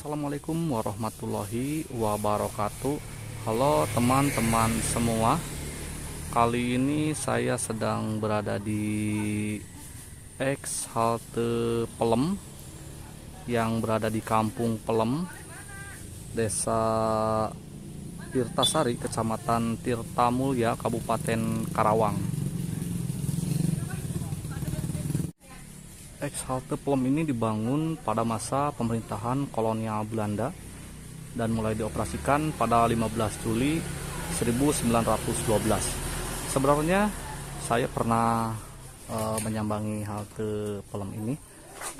Assalamualaikum warahmatullahi wabarakatuh. Halo teman-teman semua. Kali ini saya sedang berada di ex halte Pelem yang berada di Kampung Pelem, Desa Tirtasari, Kecamatan Tirtamulya, Kabupaten Karawang. Ex halte Pelem ini dibangun pada masa pemerintahan kolonial Belanda dan mulai dioperasikan pada 15 Juli 1912. Sebenarnya saya pernah menyambangi halte Pelem ini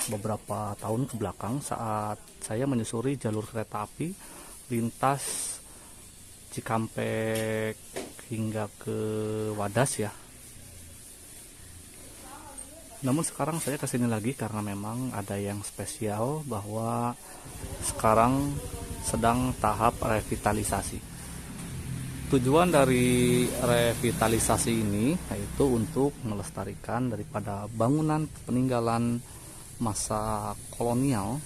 beberapa tahun ke belakang saat saya menyusuri jalur kereta api lintas Cikampek hingga ke Wadas ya. Namun sekarang saya kesini lagi karena memang ada yang spesial, bahwa sekarang sedang tahap revitalisasi. Tujuan dari revitalisasi ini yaitu untuk melestarikan daripada bangunan peninggalan masa kolonial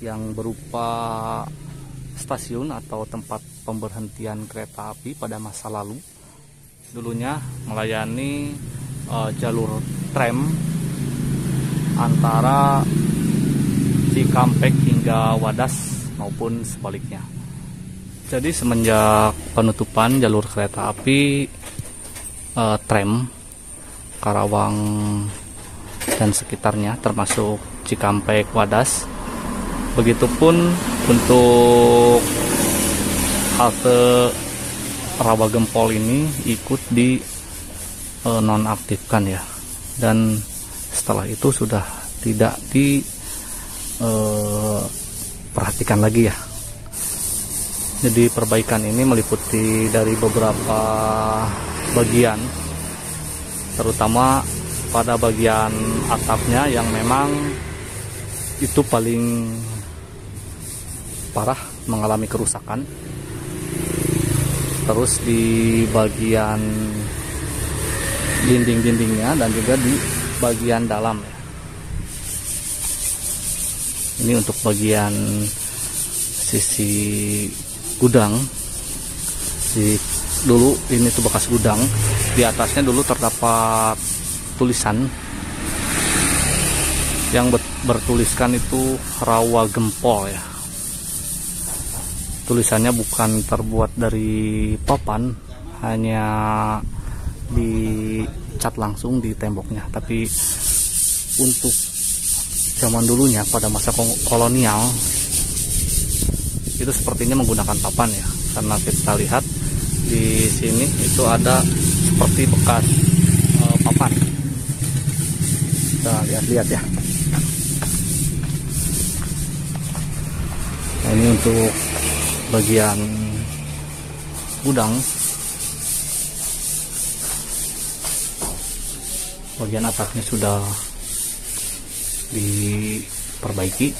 yang berupa stasiun atau tempat pemberhentian kereta api pada masa lalu. Dulunya melayani jalur tram antara Cikampek hingga Wadas maupun sebaliknya. Jadi semenjak penutupan jalur kereta api tram Karawang dan sekitarnya termasuk Cikampek, Wadas, begitupun untuk halte Rawa Gempol ini ikut di nonaktifkan ya, dan setelah itu sudah tidak diperhatikan lagi ya. Jadi perbaikan ini meliputi dari beberapa bagian, terutama pada bagian atapnya yang memang itu paling parah mengalami kerusakan. Terus di bagian dinding-dindingnya dan juga di bagian dalam ya. Ini untuk bagian sisi gudang. Dulu ini tuh bekas gudang. Di atasnya dulu terdapat tulisan yang bertuliskan itu Rawa Gempol ya. Tulisannya bukan terbuat dari papan, hanya dicat langsung di temboknya, tapi untuk zaman dulunya pada masa kolonial itu sepertinya menggunakan papan ya, karena kita lihat di sini itu ada seperti bekas papan. Kita lihat-lihat ya. Nah, ini untuk bagian gudang. Bagian atapnya sudah diperbaiki,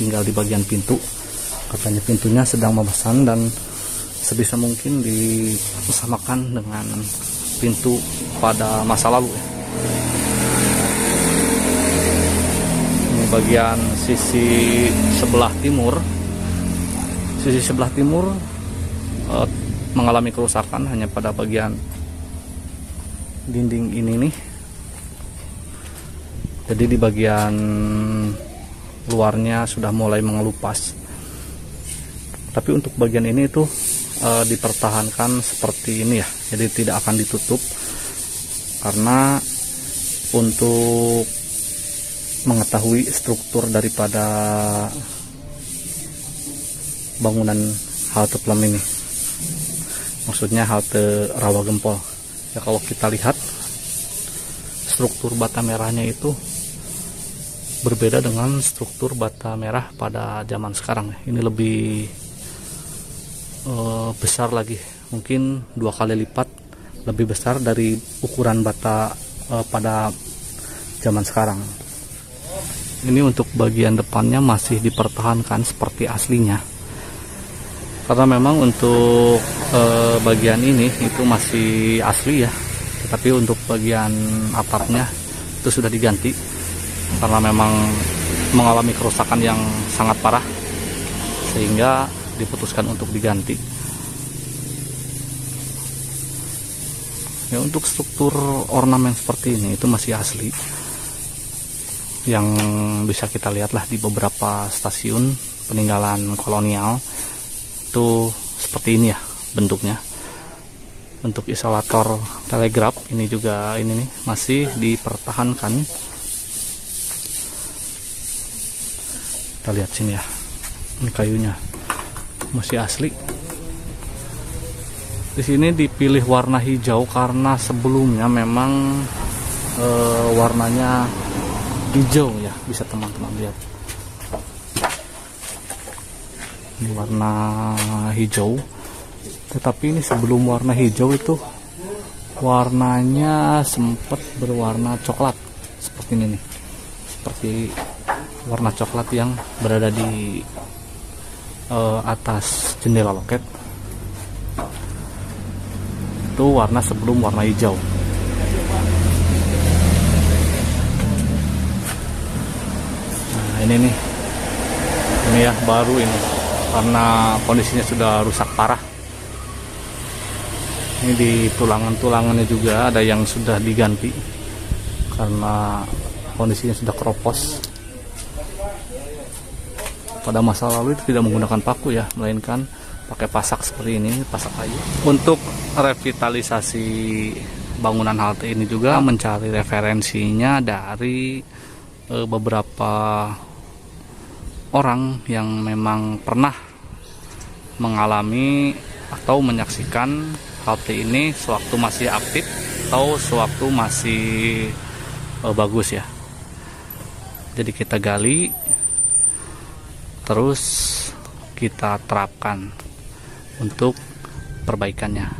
tinggal di bagian pintu. Katanya pintunya sedang memesan dan sebisa mungkin disamakan dengan pintu pada masa lalu. Ini bagian sisi sebelah timur. Sisi sebelah timur mengalami kerusakan hanya pada bagian dinding ini nih. Jadi di bagian luarnya sudah mulai mengelupas. Tapi untuk bagian ini itu dipertahankan seperti ini ya. Jadi tidak akan ditutup karena untuk mengetahui struktur daripada bangunan halte Pelem ini. Maksudnya halte Rawa Gempol. Ya, kalau kita lihat struktur bata merahnya itu berbeda dengan struktur bata merah pada zaman sekarang. Ini lebih besar lagi, mungkin 2 kali lipat lebih besar dari ukuran bata pada zaman sekarang. Ini untuk bagian depannya masih dipertahankan seperti aslinya, karena memang untuk bagian ini itu masih asli ya, tetapi untuk bagian atapnya itu sudah diganti karena memang mengalami kerusakan yang sangat parah. sehingga diputuskan untuk diganti. Ya, untuk struktur ornamen seperti ini itu masih asli, yang bisa kita lihat lah di beberapa stasiun peninggalan kolonial itu seperti ini ya bentuknya. Untuk isolator telegraf ini juga ini nih masih dipertahankan. Kita lihat sini ya, ini kayunya masih asli. Di sini dipilih warna hijau karena sebelumnya memang warnanya hijau ya, bisa teman-teman lihat. Ini warna hijau, tetapi ini sebelum warna hijau itu warnanya sempat berwarna coklat seperti ini nih, seperti warna coklat yang berada di atas jendela loket. Itu warna sebelum warna hijau. Nah ini nih, ini ya baru ini, karena kondisinya sudah rusak parah. Ini di tulangan-tulangannya juga ada yang sudah diganti karena kondisinya sudah keropos. Pada masa lalu itu tidak menggunakan paku ya, melainkan pakai pasak seperti ini, pasak kayu. Untuk revitalisasi bangunan halte ini juga mencari referensinya dari beberapa orang yang memang pernah mengalami atau menyaksikan halte ini sewaktu masih aktif atau sewaktu masih bagus ya. Jadi kita gali, terus kita terapkan untuk perbaikannya.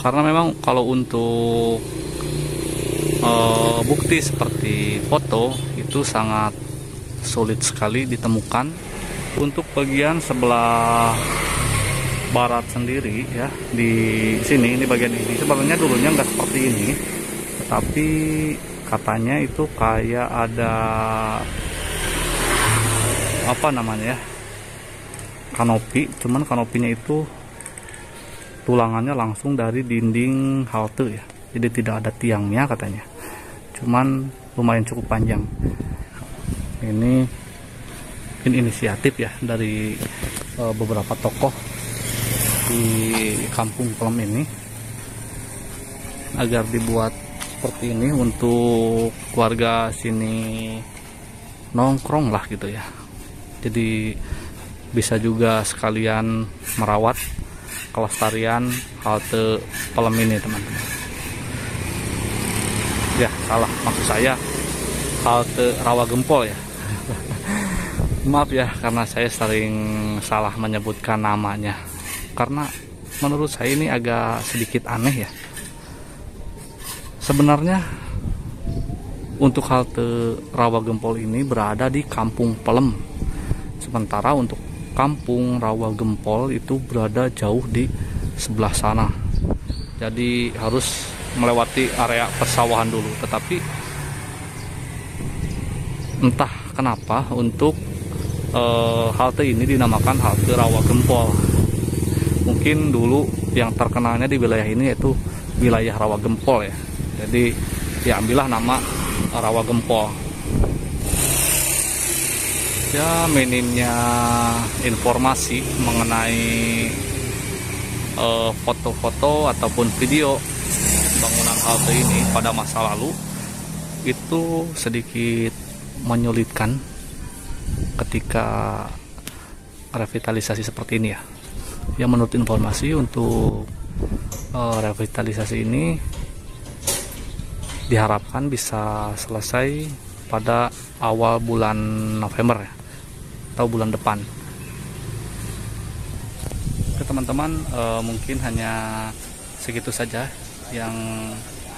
Karena memang kalau untuk bukti seperti foto itu sangat sulit sekali ditemukan. Untuk bagian sebelah barat sendiri ya, di sini, ini bagian ini sebenarnya dulunya nggak seperti ini, tetapi katanya itu kayak ada apa namanya ya, kanopi, cuman kanopinya itu tulangannya langsung dari dinding halte ya, jadi tidak ada tiangnya katanya, cuman lumayan cukup panjang. Ini inisiatif ya dari beberapa tokoh di Kampung Pelem ini agar dibuat seperti ini untuk warga sini nongkrong lah gitu ya. Jadi bisa juga sekalian merawat kelestarian halte Pelem ini teman-teman. Ya salah, maksud saya halte Rawagempol ya. Maaf ya karena saya sering salah menyebutkan namanya, karena menurut saya ini agak sedikit aneh ya. Sebenarnya untuk halte Rawagempol ini berada di Kampung Pelem, sementara untuk Kampung Rawagempol itu berada jauh di sebelah sana. Jadi harus melewati area persawahan dulu. Tetapi entah kenapa untuk halte ini dinamakan halte Rawagempol. Mungkin dulu yang terkenalnya di wilayah ini yaitu wilayah Rawagempol ya. Jadi diambillah nama Rawagempol. Ya, minimnya informasi mengenai foto-foto ataupun video bangunan halte ini pada masa lalu itu sedikit menyulitkan ketika revitalisasi seperti ini ya. Ya, menurut informasi untuk revitalisasi ini diharapkan bisa selesai pada awal bulan November ya, atau bulan depan. Oke teman-teman, mungkin hanya segitu saja yang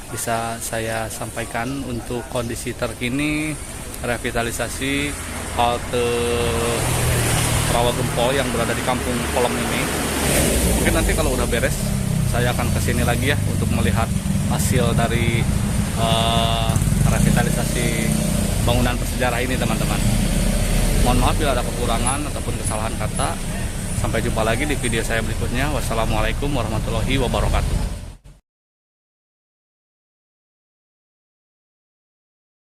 bisa saya sampaikan untuk kondisi terkini revitalisasi halte Rawagempol yang berada di Kampung Pelem ini. Mungkin nanti kalau udah beres saya akan kesini lagi ya untuk melihat hasil dari revitalisasi bangunan bersejarah ini teman-teman. Mohon maaf bila ada kekurangan ataupun kesalahan kata. Sampai jumpa lagi di video saya berikutnya. Wassalamualaikum warahmatullahi wabarakatuh.